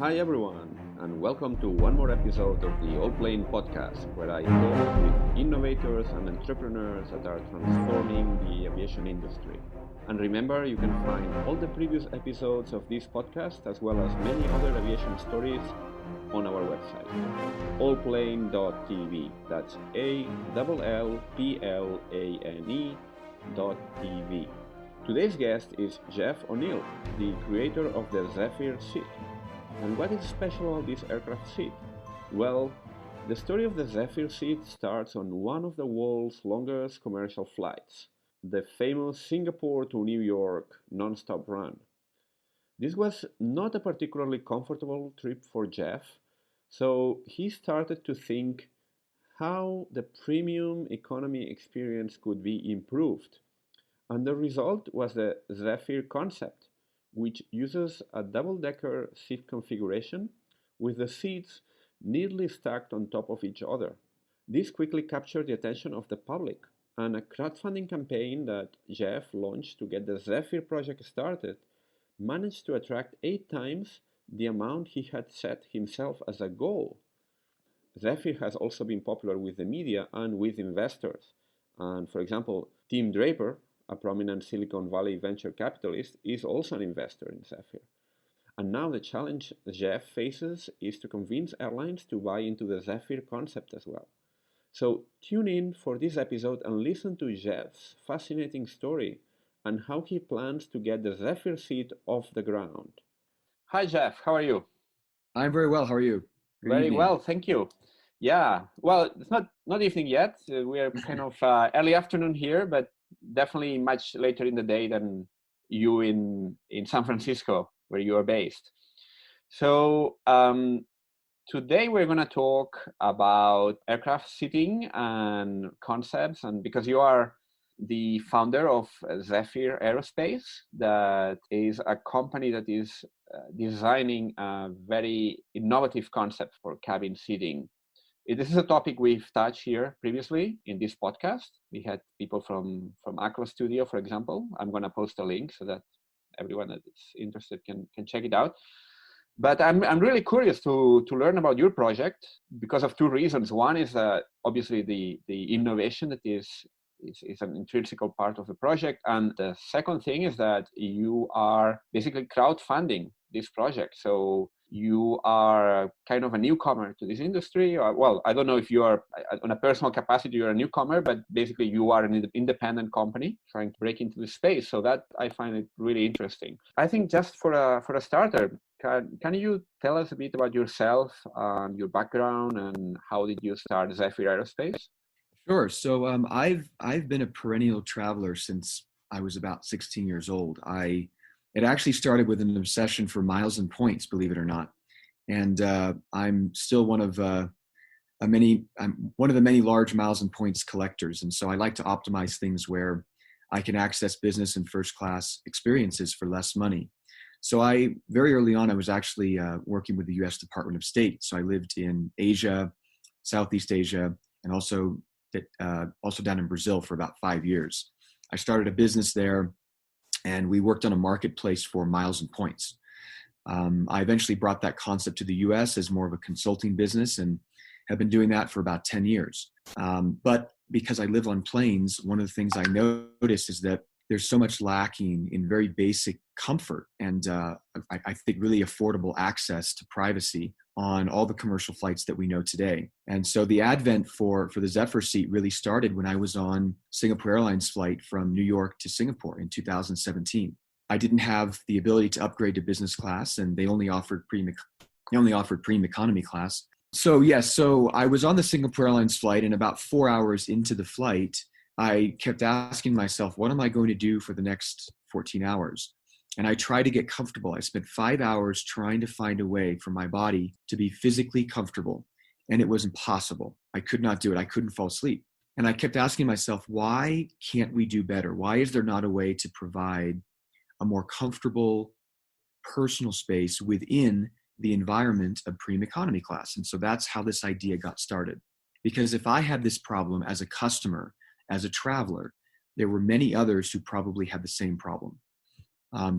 Hi everyone, and welcome to one more episode of the Allplane Podcast, where I talk with innovators and entrepreneurs that are transforming the aviation industry. And remember, you can find all the previous episodes of this podcast, as well as many other aviation stories, on our website, Allplane.tv. That's ALLPLANE.tv. Today's guest is Jeff O'Neill, the creator of the Zephyr seat. And what is special about this aircraft seat? Well, the story of the Zephyr seat starts on one of the world's longest commercial flights, the famous Singapore to New York non-stop run. This was not a particularly comfortable trip for Jeff, so he started to think how the premium economy experience could be improved. And the result was the Zephyr concept, which uses a double-decker seat configuration with the seats neatly stacked on top of each other. This quickly captured the attention of the public, and a crowdfunding campaign that Jeff launched to get the Zephyr project started managed to attract 8 times the amount he had set himself as a goal. Zephyr has also been popular with the media and with investors. And for example, Tim Draper, a prominent Silicon Valley venture capitalist, is also an investor in Zephyr. And now the challenge Jeff faces is to convince airlines to buy into the Zephyr concept as well. So tune in for this episode and listen to Jeff's fascinating story and how he plans to get the Zephyr seat off the ground. Hi Jeff, how are you? I'm very well. How are you? Very well, thank you. Yeah, well, it's not evening yet. We are kind of early afternoon here, but definitely much later in the day than you in San Francisco, where you are based. So today we're going to talk about aircraft seating and concepts, and because you are the founder of Zephyr Aerospace, that is a company that is designing a very innovative concept for cabin seating. This is a topic we've touched here previously in this podcast. We had people from Acro Studio, for example. I'm going to post a link so that everyone that is interested can check it out. But I'm really curious to learn about your project because of 2 reasons. One is obviously the innovation that is an intrinsic part of the project. And the second thing is that you are basically crowdfunding this project. So you are kind of a newcomer to this industry. Well, I don't know if you are, on a personal capacity, you're a newcomer, but basically you are an independent company trying to break into the space. So that I find it really interesting. I think just for a starter, can you tell us a bit about yourself, your background, and how did you start Zephyr Aerospace? Sure. So I've been a perennial traveler since I was about 16 years old. It actually started with an obsession for miles and points, believe it or not. And I'm still one of the many large miles and points collectors. And so I like to optimize things where I can access business and first class experiences for less money. So very early on, I was actually working with the U.S. Department of State. So I lived in Asia, Southeast Asia, and also down in Brazil for about 5 years. I started a business there, and we worked on a marketplace for miles and points. I eventually brought that concept to the U.S. as more of a consulting business and have been doing that for about 10 years. But because I live on planes, one of the things I noticed is that there's so much lacking in very basic comfort and I think really affordable access to privacy on all the commercial flights that we know today. And so the advent for the Zephyr seat really started when I was on Singapore Airlines flight from New York to Singapore in 2017. I didn't have the ability to upgrade to business class, and they only offered premium economy class. So I was on the Singapore Airlines flight, and about 4 hours into the flight, I kept asking myself, what am I going to do for the next 14 hours? And I tried to get comfortable. I spent 5 hours trying to find a way for my body to be physically comfortable. And it was impossible. I could not do it. I couldn't fall asleep. And I kept asking myself, why can't we do better? Why is there not a way to provide a more comfortable personal space within the environment of premium economy class? And so that's how this idea got started. Because if I had this problem as a customer, as a traveler, there were many others who probably had the same problem.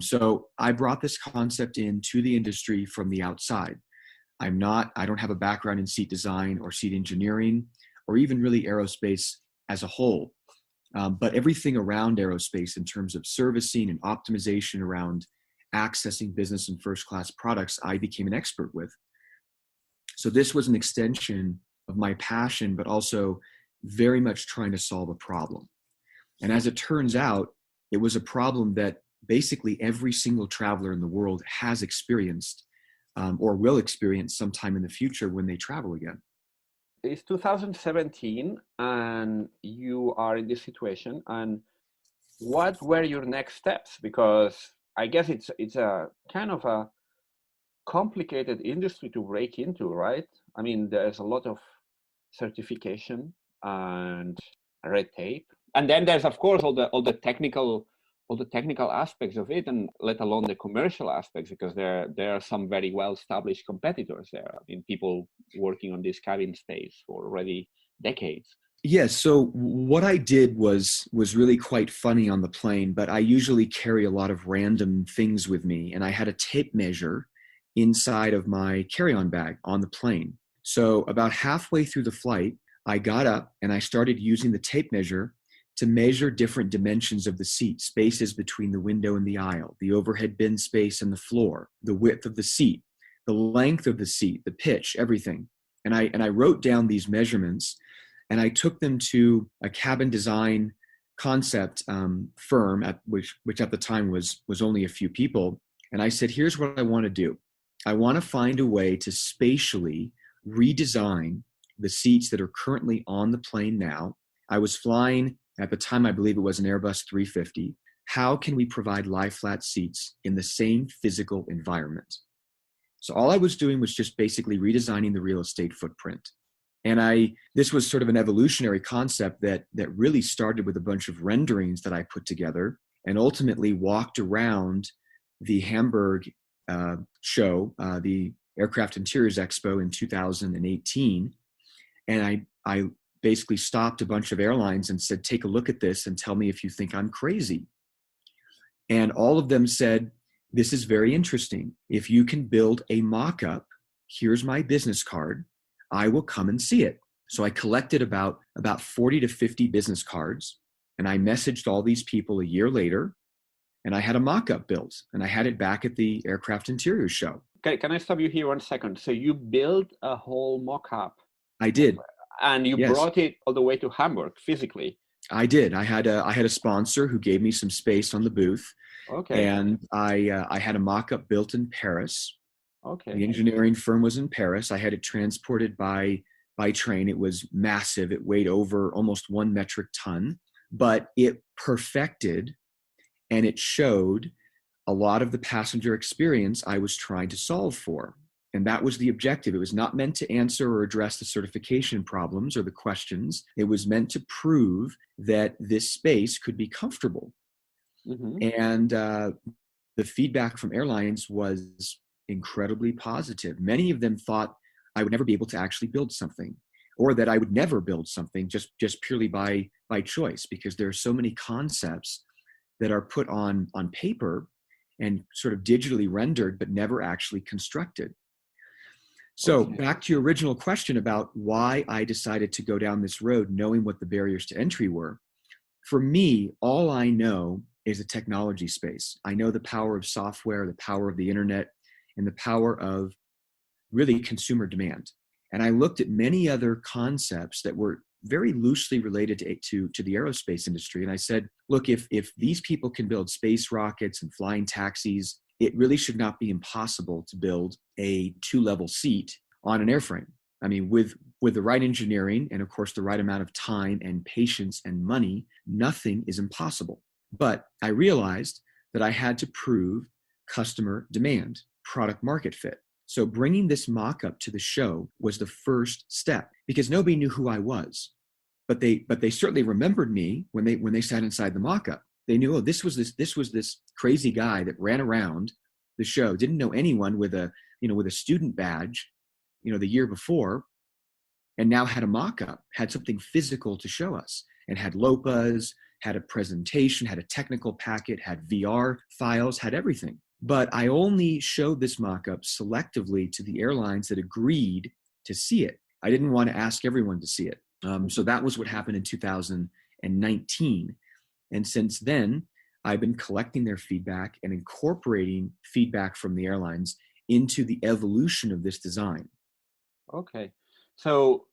So I brought this concept into the industry from the outside. I don't have a background in seat design or seat engineering or even really aerospace as a whole. But everything around aerospace in terms of servicing and optimization around accessing business and first class products, I became an expert with. So this was an extension of my passion, but also very much trying to solve a problem. And as it turns out, it was a problem that basically every single traveler in the world has experienced or will experience sometime in the future when they travel again. It's 2017 and you are in this situation. And what were your next steps? Because I guess it's a kind of a complicated industry to break into, right? I mean, there's a lot of certification and red tape, and then there's of course all the technical aspects of it, and let alone the commercial aspects, because there are some very well established competitors there. I mean, people working on this cabin space for already decades. Yes. So what I did was really quite funny on the plane, but I usually carry a lot of random things with me, and I had a tape measure inside of my carry-on bag on the plane. So about halfway through the flight, I got up and I started using the tape measure to measure different dimensions of the seat, spaces between the window and the aisle, the overhead bin space and the floor, the width of the seat, the length of the seat, the pitch, everything. And I wrote down these measurements, and I took them to a cabin design concept firm, which at the time was only a few people. And I said, here's what I want to do. I want to find a way to spatially redesign the seats that are currently on the plane now. I was flying, at the time, I believe it was an Airbus 350. How can we provide lie flat seats in the same physical environment? So all I was doing was just basically redesigning the real estate footprint. And this was sort of an evolutionary concept that really started with a bunch of renderings that I put together and ultimately walked around the Hamburg show, the Aircraft Interiors Expo in 2018. And I basically stopped a bunch of airlines and said, take a look at this and tell me if you think I'm crazy. And all of them said, this is very interesting. If you can build a mock-up, here's my business card. I will come and see it. So I collected about 40 to 50 business cards, and I messaged all these people a year later, and I had a mock-up built, and I had it back at the Aircraft Interiors show. Okay, can I stop you here 1 second? So you built a whole mock-up. I did. And you brought it all the way to Hamburg physically. I did. I had a sponsor who gave me some space on the booth. Okay. And I had a mock-up built in Paris. Okay. The engineering firm was in Paris. I had it transported by train. It was massive. It weighed over almost 1 metric ton, but it perfected and it showed a lot of the passenger experience I was trying to solve for. And that was the objective. It was not meant to answer or address the certification problems or the questions. It was meant to prove that this space could be comfortable. Mm-hmm. And the feedback from airlines was incredibly positive. Many of them thought I would never be able to actually build something, or that I would never build something just purely by choice, because there are so many concepts that are put on paper and sort of digitally rendered, but never actually constructed. So back to your original question about why I decided to go down this road, knowing what the barriers to entry were. For me, all I know is a technology space. I know the power of software, the power of the internet, and the power of really consumer demand. And I looked at many other concepts that were very loosely related to the aerospace industry. And I said, look, if these people can build space rockets and flying taxis, it really should not be impossible to build a 2-level seat on an airframe. I mean, with the right engineering and of course the right amount of time and patience and money, nothing is impossible. But I realized that I had to prove customer demand, product market fit. So bringing this mock-up to the show was the first step, because nobody knew who I was, but they certainly remembered me when they sat inside the mock-up. They knew, oh, this was this crazy guy that ran around the show, didn't know anyone with a student badge, the year before, and now had a mock-up, had something physical to show us. and had LOPAs, had a presentation, had a technical packet, had VR files, had everything. But I only showed this mock-up selectively to the airlines that agreed to see it. I didn't want to ask everyone to see it. So that was what happened in 2019. And since then, I've been collecting their feedback and incorporating feedback from the airlines into the evolution of this design. Okay. So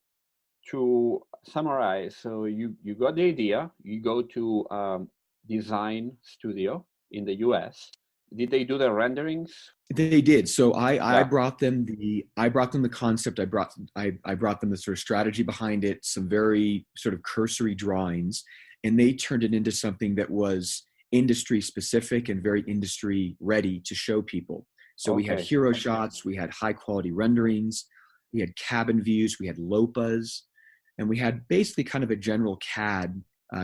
to summarize, so you got the idea, you go to design studio in the US. Did they do the renderings? They did. So I brought them the concept. I brought them the sort of strategy behind it, some very sort of cursory drawings, and they turned it into something that was industry specific and very industry ready to show people. So we had hero shots, we had high quality renderings, we had cabin views, we had LOPAs, and we had basically kind of a general CAD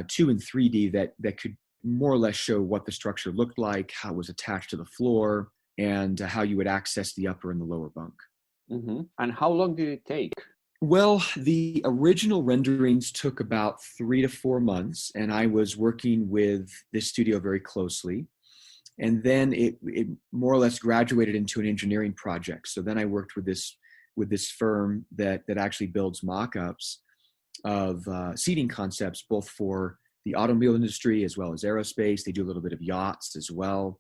2 and 3D that could more or less show what the structure looked like, how it was attached to the floor, and how you would access the upper and the lower bunk. Mm-hmm. And how long did it take? Well, the original renderings took about 3 to 4 months, and I was working with this studio very closely. And then it more or less graduated into an engineering project. So then I worked with this firm that actually builds mock-ups of seating concepts, both for the automobile industry as well as aerospace. They do a little bit of yachts as well.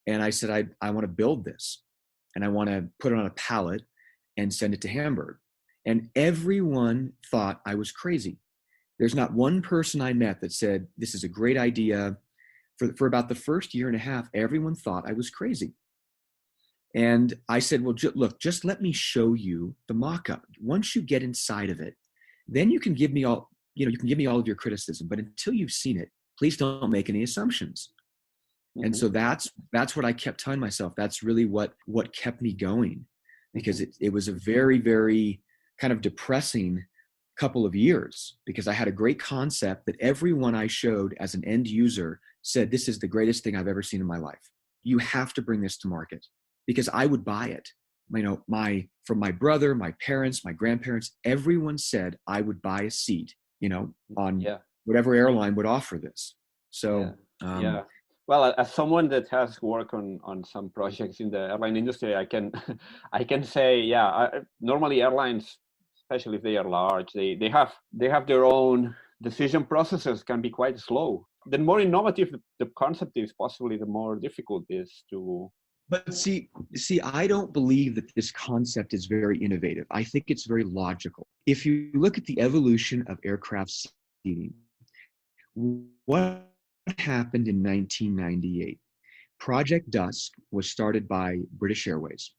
And I said, I want to build this, and I want to put it on a pallet and send it to Hamburg. And everyone thought I was crazy. There's not one person I met that said, this is a great idea. For about the first year and a half, everyone thought I was crazy. And I said, well, look, just let me show you the mock-up. Once you get inside of it, then you can give me all of your criticism. But until you've seen it, please don't make any assumptions. Mm-hmm. And so that's what I kept telling myself. That's really what kept me going, because it was a very, very kind of depressing couple of years, because I had a great concept that everyone I showed as an end user said, this is the greatest thing I've ever seen in my life. You have to bring this to market, because I would buy it. From my brother, my parents, my grandparents, everyone said I would buy a seat, on whatever airline would offer this. So, Well, as someone that has worked on some projects in the airline industry, I can say, normally airlines, especially if they are large, they have their own decision processes, can be quite slow. The more innovative the concept is, possibly the more difficult it is to. But see, I don't believe that this concept is very innovative. I think it's very logical. If you look at the evolution of aircraft seating, what happened in 1998? Project Dusk was started by British Airways.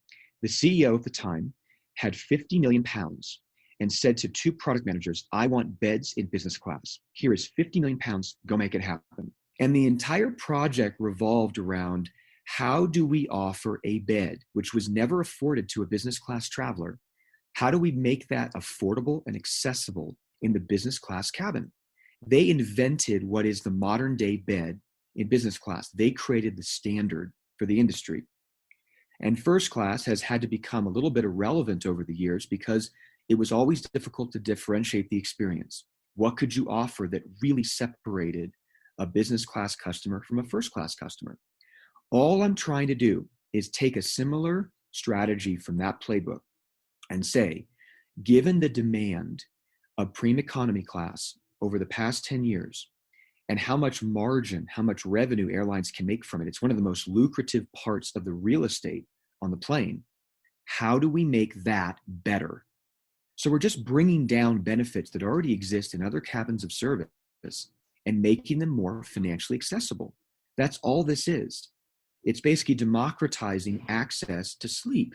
The CEO at the time had 50 million pounds and said to 2 product managers, I want beds in business class. Here is 50 million pounds, go make it happen. And the entire project revolved around, how do we offer a bed, which was never afforded to a business class traveler? How do we make that affordable and accessible in the business class cabin? They invented what is the modern day bed in business class. They created the standard for the industry. And first class has had to become a little bit irrelevant over the years, because it was always difficult to differentiate the experience. What could you offer that really separated a business class customer from a first class customer? All I'm trying to do is take a similar strategy from that playbook and say, given the demand of premium economy class over the past 10 years, and how much margin, how much revenue airlines can make from it, it's one of the most lucrative parts of the real estate on the plane. How do we make that better? So we're just bringing down benefits that already exist in other cabins of service and making them more financially accessible. That's all this is. It's basically democratizing access to sleep.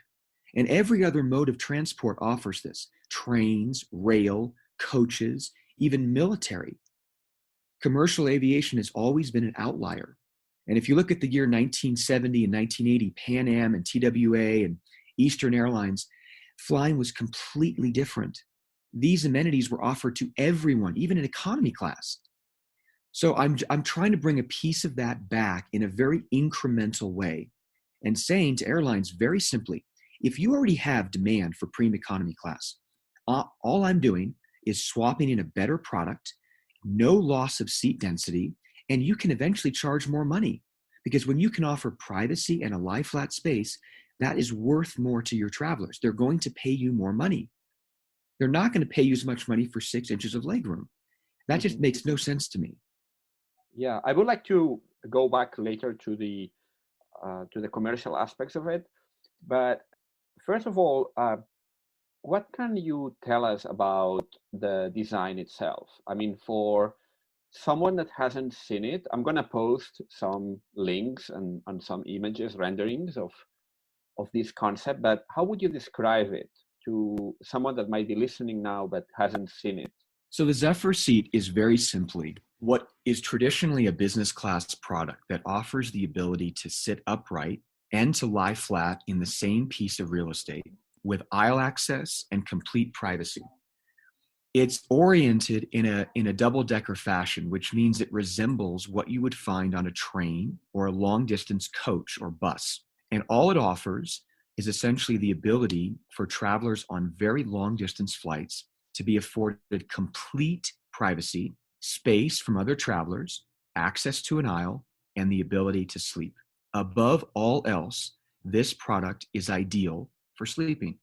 And every other mode of transport offers this: trains, rail, coaches, even military. Commercial aviation has always been an outlier. And if you look at the year 1970 and 1980, Pan Am and TWA and Eastern Airlines, flying was completely different. These amenities were offered to everyone, even in economy class. So I'm trying to bring a piece of that back in a very incremental way, and saying to airlines very simply, if you already have demand for premium economy class, all I'm doing is swapping in a better product no loss of seat density, and you can eventually charge more money. Because when you can offer privacy and a lie flat space, that is worth more to your travelers. They're going to pay you more money. They're not going to pay you as much money for 6 inches of legroom. That just makes no sense to me. Yeah, I would like to go back later to the commercial aspects of it. But first of all, what can you tell us about the design itself? I mean, for someone that hasn't seen it, I'm going to post some links and some images, renderings of this concept, but how would you describe it to someone that might be listening now but hasn't seen it? So the Zephyr seat is very simply what is traditionally a business class product that offers the ability to sit upright and to lie flat in the same piece of real estate with aisle access and complete privacy. It's oriented in a double-decker fashion, which means it resembles what you would find on a train or a long-distance coach or bus. And all it offers is essentially the ability for travelers on very long-distance flights to be afforded complete privacy, space from other travelers, access to an aisle, and the ability to sleep. Above all else, this product is ideal for sleeping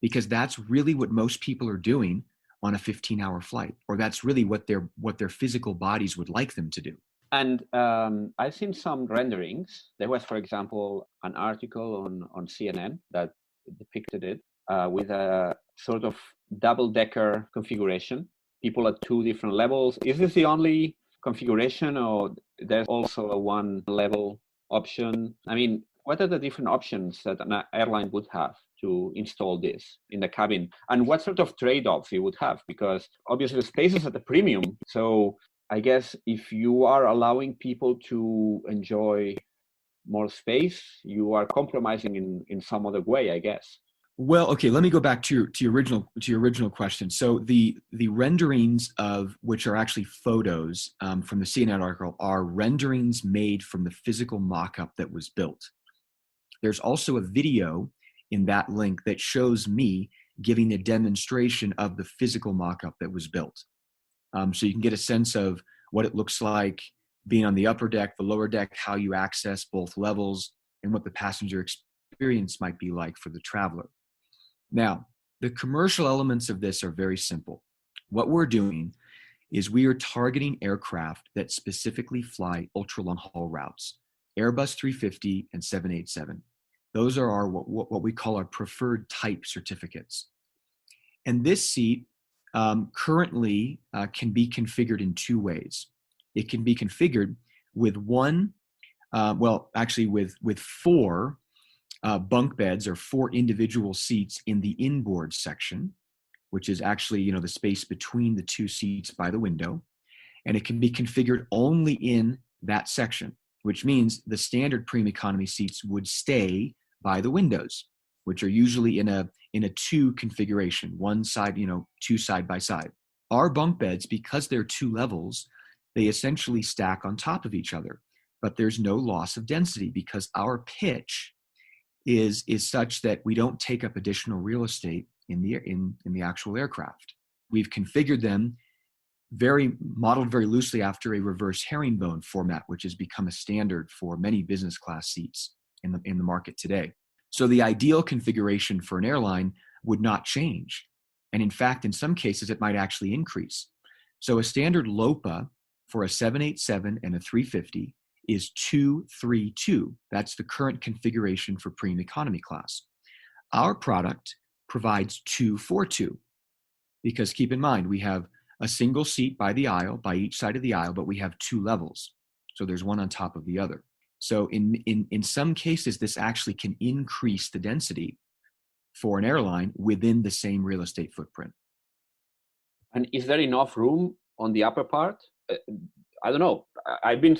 because that's really what most people are doing on a 15-hour flight, or that's really what their physical bodies would like them to do. And I've seen some renderings. There was, for example, an article on CNN that depicted it with a sort of double-decker configuration, people at 2 different levels. Is this the only configuration, or there's also a one-level option? I mean, what are the different options that an airline would have to install this in the cabin? And what sort of trade-offs you would have? Because obviously the space is at a premium. So I guess if you are allowing people to enjoy more space, you are compromising in some other way, I guess. Well, okay, let me go back to your original question. So the renderings of which are actually photos from the CNN article are renderings made from the physical mock-up that was built. There's also a video in that link that shows me giving a demonstration of the physical mock-up that was built. So you can get a sense of what it looks like being on the upper deck, the lower deck, how you access both levels, and what the passenger experience might be like for the traveler. Now, the commercial elements of this are very simple. What we're doing is we are targeting aircraft that specifically fly ultra-long haul routes, Airbus 350 and 787. Those are our what we call our preferred type certificates. And this seat currently can be configured in 2 ways. It can be configured with with 4 bunk beds or 4 individual seats in the inboard section, which is actually, the space between the 2 seats by the window. And it can be configured only in that section, which means the standard premium economy seats would stay by the windows, which are usually in a 2 configuration, 1 side, 2 side by side. Our bunk beds, because they're 2 levels, they essentially stack on top of each other, but there's no loss of density because our pitch is such that we don't take up additional real estate in the actual aircraft. We've configured them modeled very loosely after a reverse herringbone format, which has become a standard for many business class seats in the market today. So the ideal configuration for an airline would not change. And in fact, in some cases, it might actually increase. So a standard LOPA for a 787 and a 350 is 232. That's the current configuration for premium economy class. Our product provides 242 because keep in mind, we have a single seat by the aisle, by each side of the aisle, but we have 2 levels. So there's one on top of the other. So in some cases, this actually can increase the density for an airline within the same real estate footprint. And is there enough room on the upper part? I don't know. It's been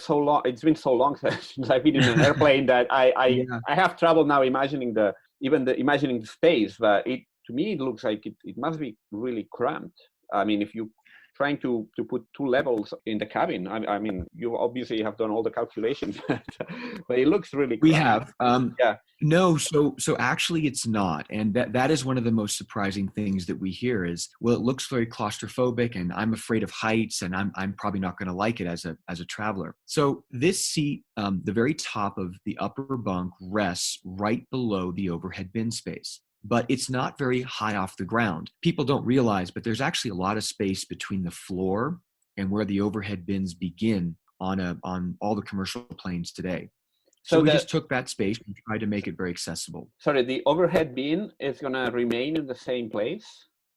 so long since I've been in an airplane that I have trouble now imagining the space. But to me, it looks like it must be really cramped. I mean, if you trying to put two levels in the cabin. I mean, you obviously have done all the calculations, but it looks really We cramped. have. Yeah. No, so actually it's not. And that is one of the most surprising things that we hear is, well, it looks very claustrophobic and I'm afraid of heights and I'm probably not going to like it as a traveler. So this seat, the very top of the upper bunk rests right below the overhead bin space, but it's not very high off the ground. People don't realize, but there's actually a lot of space between the floor and where the overhead bins begin on all the commercial planes today. So we just took that space and tried to make it very accessible. Sorry, the overhead bin is going to remain in the same place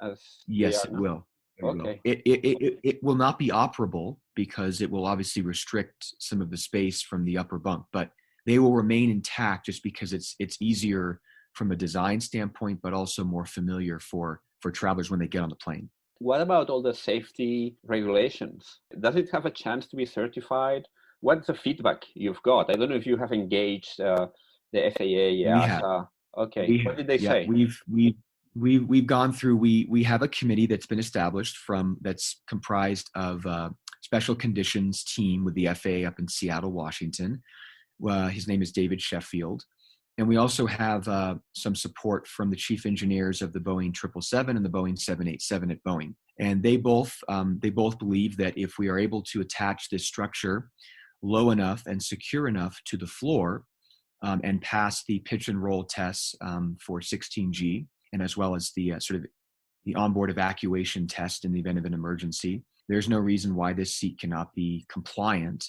as Yes, it will. Okay. It will not be operable because it will obviously restrict some of the space from the upper bunk, but they will remain intact just because it's easier from a design standpoint, but also more familiar for travelers when they get on the plane. What about all the safety regulations? Does it have a chance to be certified? What's the feedback you've got? I don't know if you have engaged the FAA. We have. Okay. What did they say? We've gone through. We have a committee that's been established that's comprised of a special conditions team with the FAA up in Seattle, Washington. His name is David Sheffield, and we also have some support from the chief engineers of the Boeing 777 and the Boeing 787 at Boeing. And they both believe that if we are able to attach this structure low enough and secure enough to the floor and pass the pitch and roll tests for 16G, and as well as the sort of the onboard evacuation test in the event of an emergency, there's no reason why this seat cannot be compliant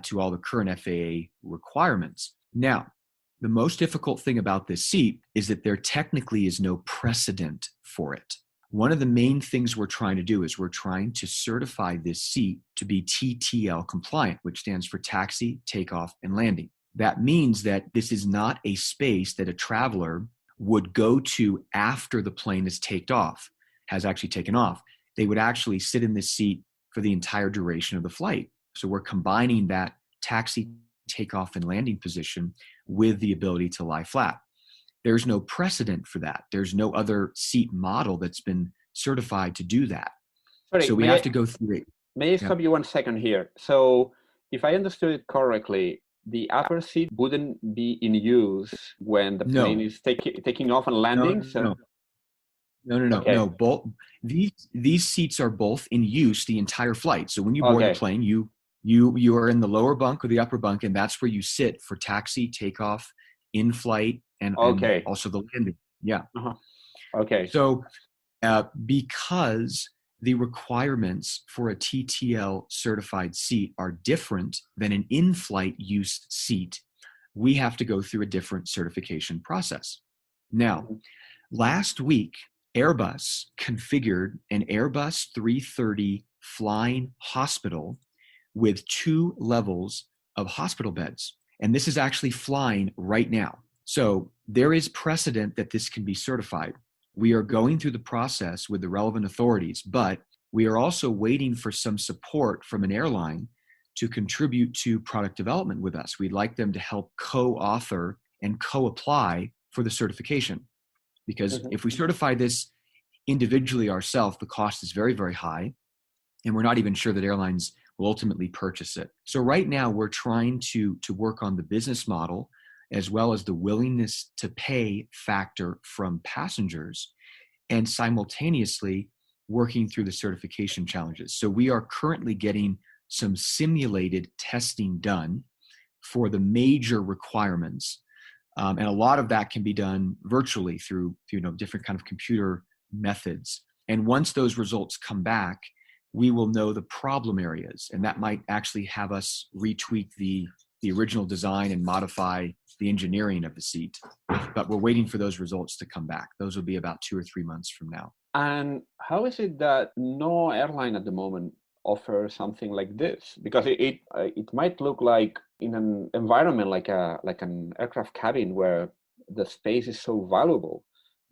to all the current FAA requirements. Now, the most difficult thing about this seat is that there technically is no precedent for it. One of the main things we're trying to do is we're trying to certify this seat to be TTL compliant, which stands for taxi, takeoff, and landing. That means that this is not a space that a traveler would go to after the plane has actually taken off. They would actually sit in this seat for the entire duration of the flight. So we're combining that taxi, takeoff, and landing position with the ability to lie flat. There's no precedent for that. There's no other seat model that's been certified to do that. Sorry, so we have to go through it. May I stop you 1 second here? So if I understood it correctly, the upper seat wouldn't be in use when the plane is taking off and landing? No. Both these seats are both in use the entire flight. So when you board the plane, you are in the lower bunk or the upper bunk, and that's where you sit for taxi, takeoff, in flight, and also the landing. Yeah. Uh-huh. Okay. So because the requirements for a TTL certified seat are different than an in-flight use seat, we have to go through a different certification process. Now, last week, Airbus configured an Airbus 330 flying hospital with 2 levels of hospital beds. And this is actually flying right now. So there is precedent that this can be certified. We are going through the process with the relevant authorities, but we are also waiting for some support from an airline to contribute to product development with us. We'd like them to help co-author and co-apply for the certification. Because if we certify this individually ourselves, the cost is very, very high, and we're not even sure that airlines will ultimately purchase it. So right now we're trying to work on the business model as well as the willingness to pay factor from passengers, and simultaneously working through the certification challenges. So we are currently getting some simulated testing done for the major requirements. And a lot of that can be done virtually through different kind of computer methods. And once those results come back, we will know the problem areas, and that might actually have us retweak the original design and modify the engineering of the seat. But we're waiting for those results to come back. Those will be about 2 or 3 months from now. And how is it that no airline at the moment offers something like this? Because it might look like in an environment like an aircraft cabin where the space is so valuable.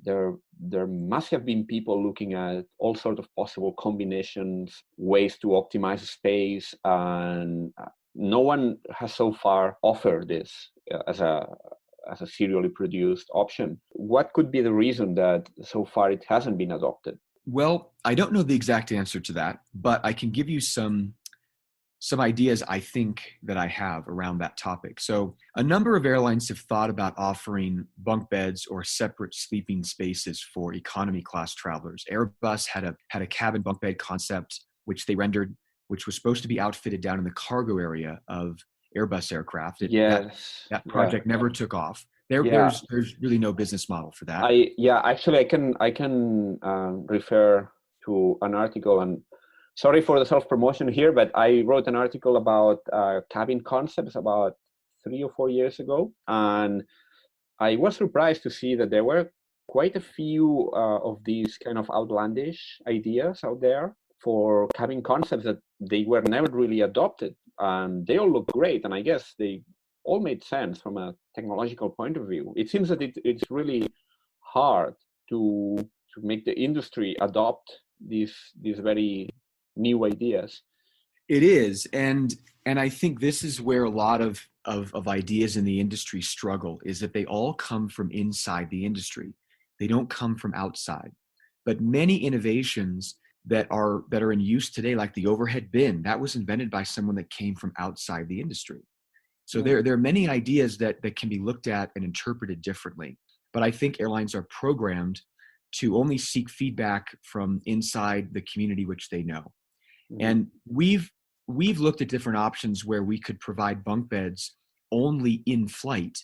There must have been people looking at all sorts of possible combinations, ways to optimize space, and no one has so far offered this as a serially produced option. What could be the reason that so far it hasn't been adopted? Well, I don't know the exact answer to that, but I can give you some ideas I think that I have around that topic. So a number of airlines have thought about offering bunk beds or separate sleeping spaces for economy class travelers. Airbus had a cabin bunk bed concept, which they rendered, which was supposed to be outfitted down in the cargo area of Airbus aircraft. Yes. That Yeah. project never took off. Yeah. There's really no business model for that. Actually, I can refer to an article, and sorry for the self-promotion here, but I wrote an article about cabin concepts about 3 or 4 years ago, and I was surprised to see that there were quite a few of these kind of outlandish ideas out there for cabin concepts that they were never really adopted, and they all look great, and I guess they all made sense from a technological point of view. It seems that it's really hard to make the industry adopt these very new ideas. It is, and I think this is where a lot of ideas in the industry struggle, is that they all come from inside the industry. They don't come from outside. But many innovations that are in use today, like the overhead bin, that was invented by someone that came from outside the industry. So there are many ideas that can be looked at and interpreted differently. But I think airlines are programmed to only seek feedback from inside the community which they know. And we've looked at different options where we could provide bunk beds only in flight,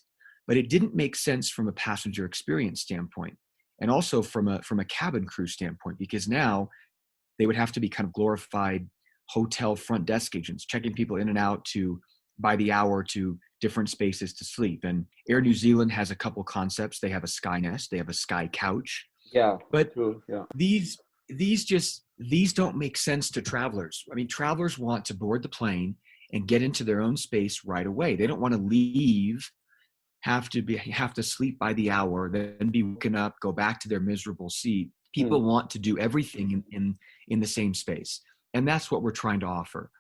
but it didn't make sense from a passenger experience standpoint, and also from a cabin crew standpoint, because now they would have to be kind of glorified hotel front desk agents, checking people in and out by the hour to different spaces to sleep. And Air New Zealand has a couple concepts. They have a Sky Nest, they have a Sky Couch. Yeah, but true. Yeah. These don't make sense to travelers. I mean, travelers want to board the plane and get into their own space right away. They don't want to leave, have to sleep by the hour, then be woken up, go back to their miserable seat. People want to do everything in the same space. And that's what we're trying to offer.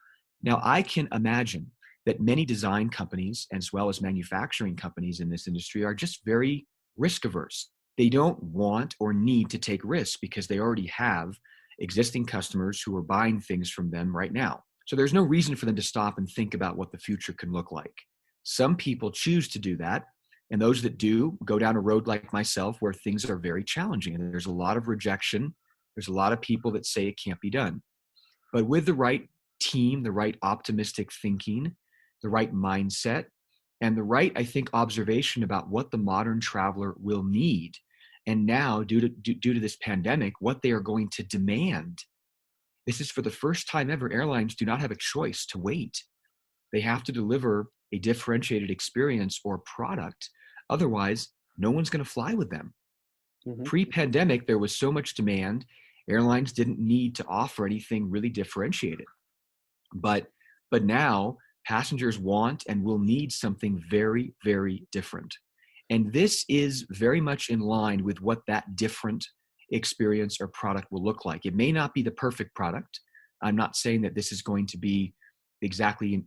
Now, I can imagine that many design companies, as well as manufacturing companies in this industry, are just very risk averse. They don't want or need to take risks because they already have existing customers who are buying things from them right now. So there's no reason for them to stop and think about what the future can look like. Some people choose to do that, and those that do go down a road like myself where things are very challenging and there's a lot of rejection. There's a lot of people that say it can't be done. But with the right team, the right optimistic thinking, the right mindset, and the right, I think, observation about what the modern traveler will need, and now, due to this pandemic, what they are going to demand. This is for the first time ever, airlines do not have a choice to wait. They have to deliver a differentiated experience or product. Otherwise, no one's going to fly with them. Pre-pandemic, there was so much demand, airlines didn't need to offer anything really differentiated. But now, passengers want and will need something very, very different. And this is very much in line with what that different experience or product will look like. It may not be the perfect product. I'm not saying that this is going to be exactly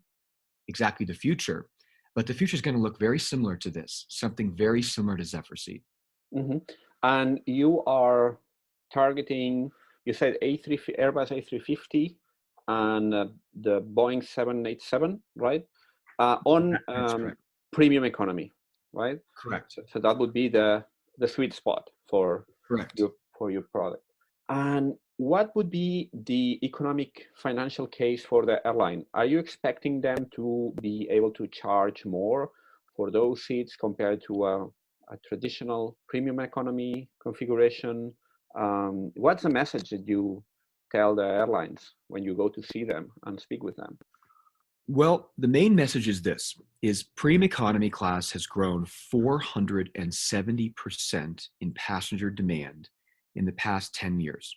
the future, but the future is going to look very similar to this, something very similar to Zephyr Seat. And you are targeting, you said Airbus A350 and the Boeing 787, right? On premium economy, right? Correct. So that would be the sweet spot for Correct. your product. And what would be the economic financial case for the airline? Are you expecting them to be able to charge more for those seats compared to a traditional premium economy configuration? What's the message that you tell the airlines when you go to see them and speak with them? Well, the main message is this, is premium economy class has grown 470% in passenger demand in the past 10 years.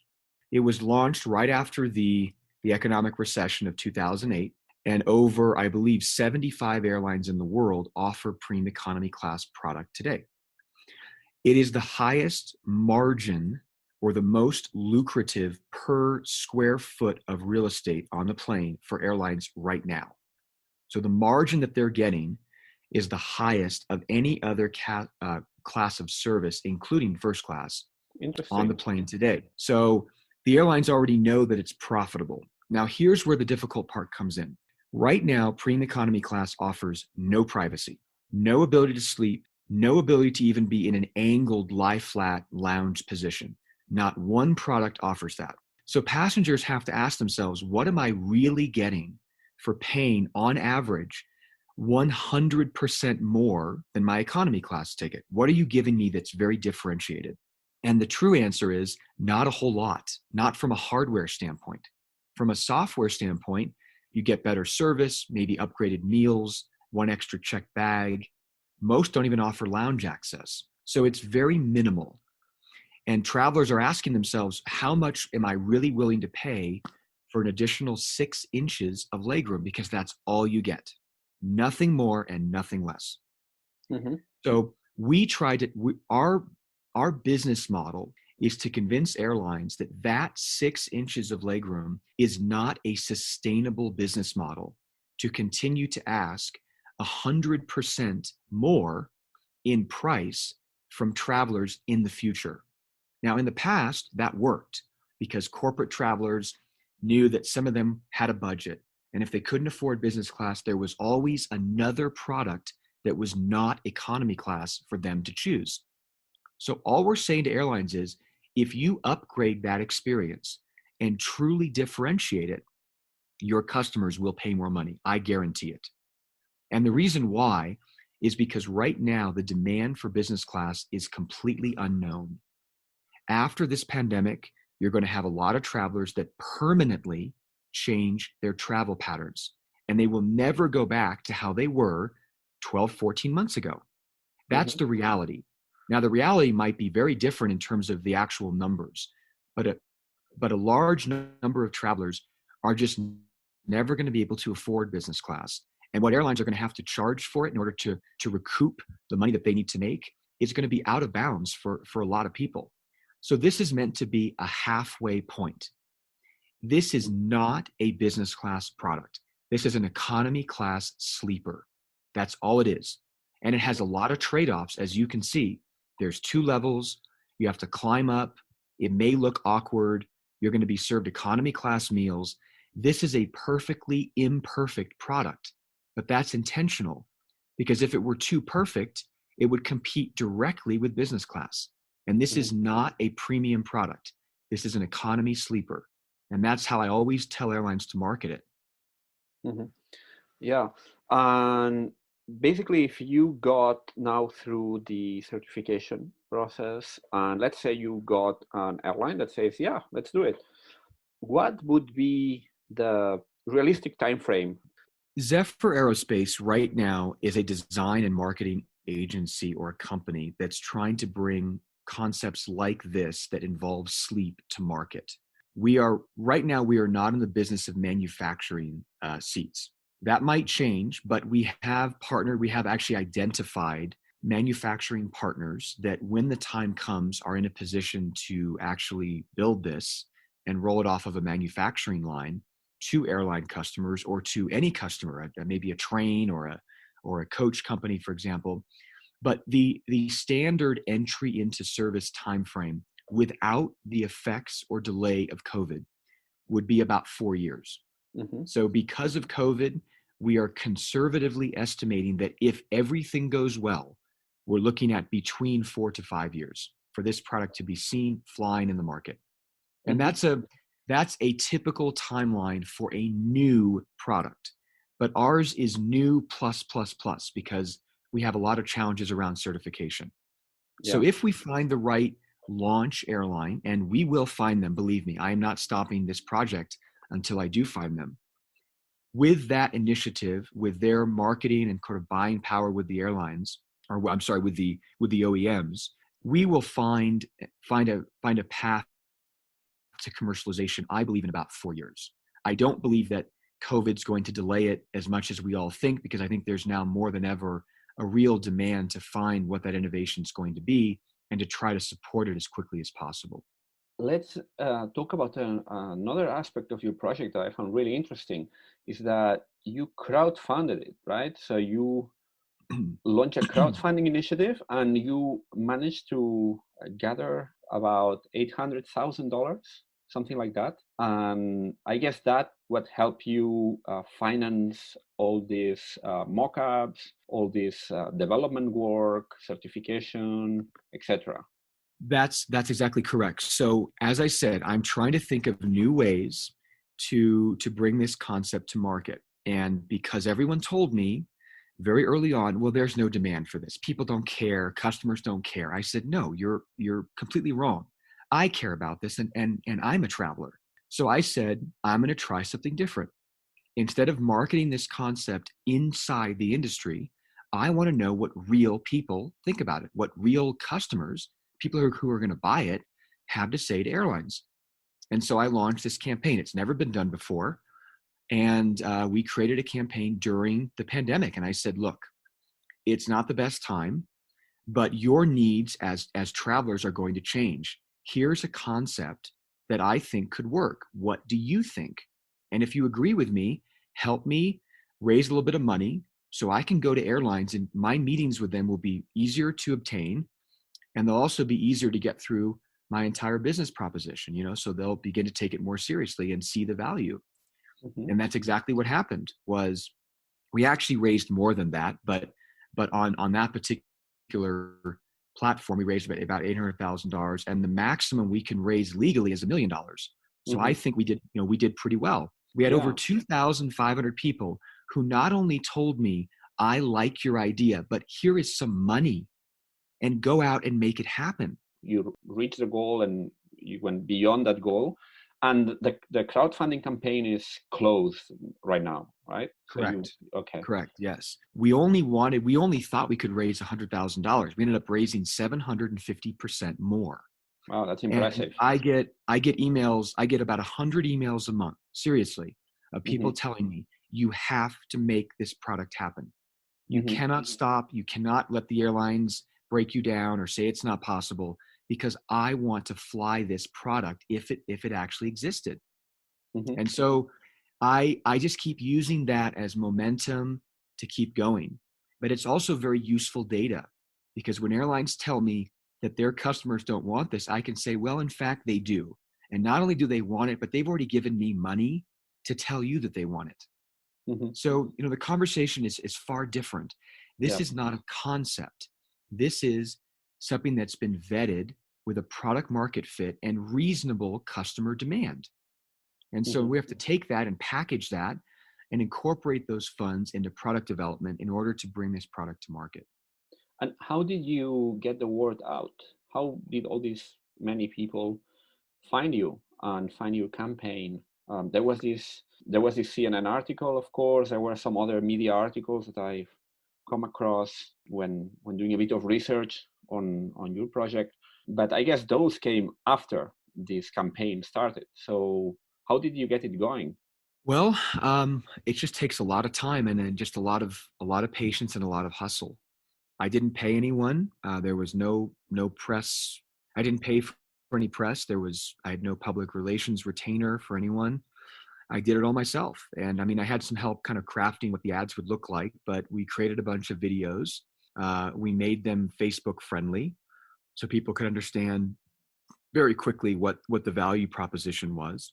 It was launched right after the economic recession of 2008, and over, I believe, 75 airlines in the world offer premium economy class product today. It is the highest margin or the most lucrative per square foot of real estate on the plane for airlines right now. So the margin that they're getting is the highest of any other class of service, including first class, on the plane today. So The airlines already know that it's profitable. Now, here's where the difficult part comes in. Right now, premium economy class offers no privacy, no ability to sleep, no ability to even be in an angled lie flat lounge position. Not one product offers that. So passengers have to ask themselves, what am I really getting for paying on average 100% more than my economy class ticket? What are you giving me that's very differentiated? And the true answer is not a whole lot, not from a hardware standpoint. From a software standpoint, you get better service, maybe upgraded meals, one extra checked bag. Most don't even offer lounge access. So it's very minimal. And travelers are asking themselves, how much am I really willing to pay for an additional 6 inches of legroom? Because that's all you get. Nothing more and nothing less. Mm-hmm. So our business model is to convince airlines that 6 inches of legroom is not a sustainable business model to continue to ask 100% more in price from travelers in the future. Now, in the past, that worked because corporate travelers knew that some of them had a budget. And if they couldn't afford business class, there was always another product that was not economy class for them to choose. So all we're saying to airlines is, if you upgrade that experience and truly differentiate it, your customers will pay more money. I guarantee it. And the reason why is because right now the demand for business class is completely unknown. After this pandemic, you're going to have a lot of travelers that permanently change their travel patterns, and they will never go back to how they were 12, 14 months ago. That's the reality. Now, the reality might be very different in terms of the actual numbers, but a large number of travelers are just never going to be able to afford business class. And what airlines are going to have to charge for it in order to recoup the money that they need to make is going to be out of bounds for a lot of people. So this is meant to be a halfway point. This is not a business class product. This is an economy class sleeper. That's all it is. And it has a lot of trade-offs, as you can see. There's 2 levels. You have to climb up. It may look awkward. You're going to be served economy class meals. This is a perfectly imperfect product, but that's intentional, because if it were too perfect, it would compete directly with business class. And this is not a premium product. This is an economy sleeper. And that's how I always tell airlines to market it. Mm-hmm. Yeah. And basically, if you got now through the certification process, and let's say you got an airline that says, yeah, let's do it, what would be the realistic time frame? Zephyr Aerospace right now is a design and marketing agency or a company that's trying to bring concepts like this that involve sleep to market. We are not in the business of manufacturing seats. That might change, but we have actually identified manufacturing partners that when the time comes are in a position to actually build this and roll it off of a manufacturing line to airline customers or to any customer, maybe a train or a coach company, for example. But the standard entry into service timeframe without the effects or delay of COVID would be about 4 years. Mm-hmm. So because of COVID, we are conservatively estimating that if everything goes well, we're looking at between 4 to 5 years for this product to be seen flying in the market. And that's a typical timeline for a new product. But ours is new plus because we have a lot of challenges around certification. Yeah. So if we find the right launch airline, and we will find them, believe me, I am not stopping this project until I do find them. With that initiative, with their marketing and sort of buying power with the airlines, or I'm sorry, with the OEMs, we will find a path to commercialization, I believe, in about 4 years. I don't believe that COVID's going to delay it as much as we all think, because I think there's now more than ever a real demand to find what that innovation is going to be and to try to support it as quickly as possible. Let's talk about another aspect of your project that I found really interesting, is that you crowdfunded it, right? So you launched a crowdfunding initiative and you managed to gather about $800,000. something like that. And I guess that what helped you finance all these mock-ups, all this development work, certification, etc. That's exactly correct. So as I said, I'm trying to think of new ways to bring this concept to market. And because everyone told me very early on, well, there's no demand for this. People don't care. Customers don't care. I said, no, you're completely wrong. I care about this, and I'm a traveler. So I said, I'm going to try something different. Instead of marketing this concept inside the industry, I want to know what real people think about it, what real customers, people who are going to buy it, have to say to airlines. And so I launched this campaign. It's never been done before. And we created a campaign during the pandemic. And I said, look, it's not the best time, but your needs as travelers are going to change. Here's a concept that I think could work. What do you think? And if you agree with me, help me raise a little bit of money so I can go to airlines, and my meetings with them will be easier to obtain. And they'll also be easier to get through my entire business proposition, so they'll begin to take it more seriously and see the value. Mm-hmm. And that's exactly what happened. Was we actually raised more than that, but on that particular platform, we raised about $800,000, and the maximum we can raise legally is $1 million. So mm-hmm. I think we did pretty well. We had over 2,500 people who not only told me, I like your idea, but here is some money, and go out and make it happen. You reached the goal and you went beyond that goal. And the crowdfunding campaign is closed right now, right? Correct. Okay. Correct. Yes. We only thought we could raise $100,000. We ended up raising 750% more. Wow, that's impressive. And I get emails. I get about 100 emails a month, seriously, of people mm-hmm. telling me, you have to make this product happen. You mm-hmm. cannot stop. You cannot let the airlines break you down or say it's not possible, because I want to fly this product if it actually existed. Mm-hmm. And so I just keep using that as momentum to keep going. But it's also very useful data, because when airlines tell me that their customers don't want this, I can say, well, in fact, they do. And not only do they want it, but they've already given me money to tell you that they want it. Mm-hmm. So, the conversation is far different. This is not a concept. This is something that's been vetted with a product market fit and reasonable customer demand. And so we have to take that and package that and incorporate those funds into product development in order to bring this product to market. And how did you get the word out? How did all these many people find you and find your campaign? There was this CNN article, of course. There were some other media articles that I've come across when doing a bit of research on your project. But I guess those came after this campaign started. So how did you get it going? Well, it just takes a lot of time and then just a lot of patience and a lot of hustle. I didn't pay anyone. There was no press. I didn't pay for any press. I had no public relations retainer for anyone. I did it all myself. And I mean, I had some help kind of crafting what the ads would look like, but we created a bunch of videos. We made them Facebook friendly, so people could understand very quickly what the value proposition was.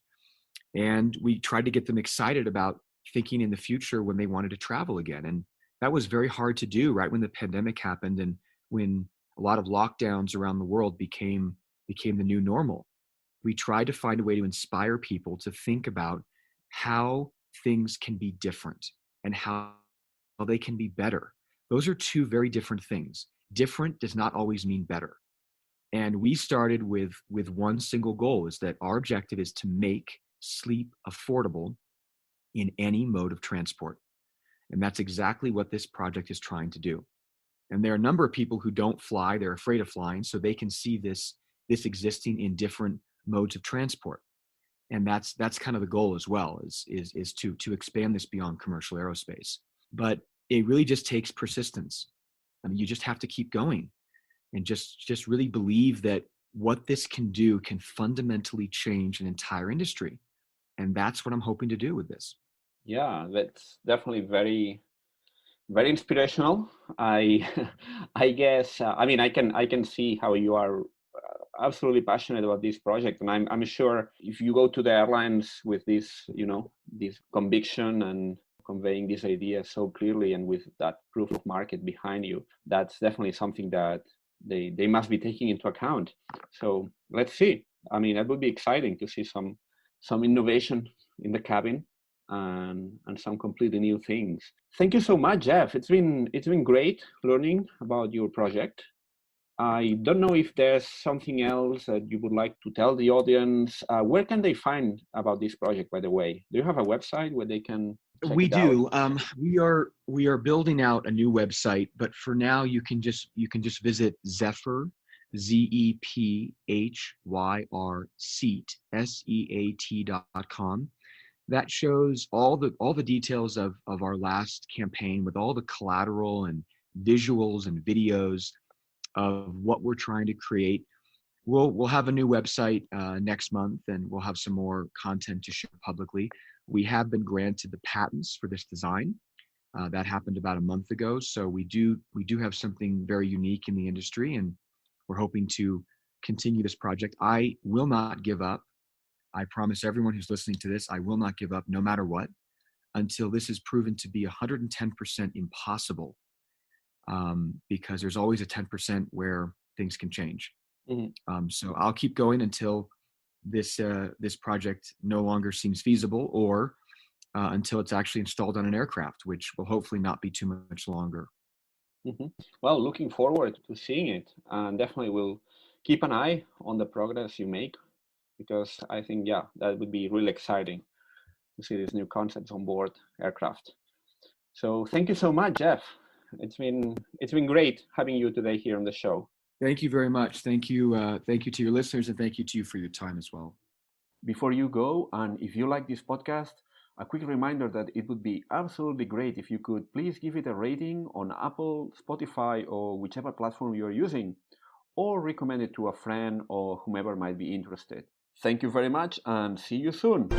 And we tried to get them excited about thinking in the future when they wanted to travel again. And that was very hard to do right when the pandemic happened and when a lot of lockdowns around the world became the new normal. We tried to find a way to inspire people to think about how things can be different and how they can be better. Those are two very different things. Different does not always mean better. And we started with one single goal, is that our objective is to make sleep affordable in any mode of transport. And that's exactly what this project is trying to do. And there are a number of people who don't fly, they're afraid of flying, so they can see this existing in different modes of transport. And that's kind of the goal as well, is to expand this beyond commercial aerospace. But it really just takes persistence. I mean, you just have to keep going and just really believe that what this can do can fundamentally change an entire industry. And that's what I'm hoping to do with this. Yeah, that's definitely very, very inspirational. I guess, I mean, I can see how you are absolutely passionate about this project, and I'm sure if you go to the airlines with this, this conviction and conveying this idea so clearly and with that proof of market behind you, that's definitely something that they must be taking into account. So let's see. I mean, it would be exciting to see some innovation in the cabin and some completely new things. Thank you so much, Jeff. It's been great learning about your project. I don't know if there's something else that you would like to tell the audience. Where can they find about this project, by the way? Do you have a website where they can check We it do. out? We are building out a new website, but for now you can just visit Zephyr, ZEPHYR SEAT.com. That shows all the details of our last campaign with all the collateral and visuals and videos of what we're trying to create. We'll have a new website next month, and we'll have some more content to share publicly. We have been granted the patents for this design. That happened about a month ago, so we do have something very unique in the industry, and we're hoping to continue this project. I will not give up. I promise everyone who's listening to this, I will not give up no matter what until this is proven to be 110% impossible. Because there's always a 10% where things can change. Mm-hmm. So I'll keep going until this project no longer seems feasible, or until it's actually installed on an aircraft, which will hopefully not be too much longer. Mm-hmm. Well, looking forward to seeing it, and definitely will keep an eye on the progress you make, because I think, that would be really exciting to see these new concepts on board aircraft. So thank you so much, Jeff. It's been great having you today here on the show. Thank you very much. Thank you to your listeners, and thank you to you for your time as well. Before you go, and if you like this podcast, a quick reminder that it would be absolutely great if you could please give it a rating on Apple, Spotify, or whichever platform you're using, or recommend it to a friend or whomever might be interested. Thank you very much, and see you soon.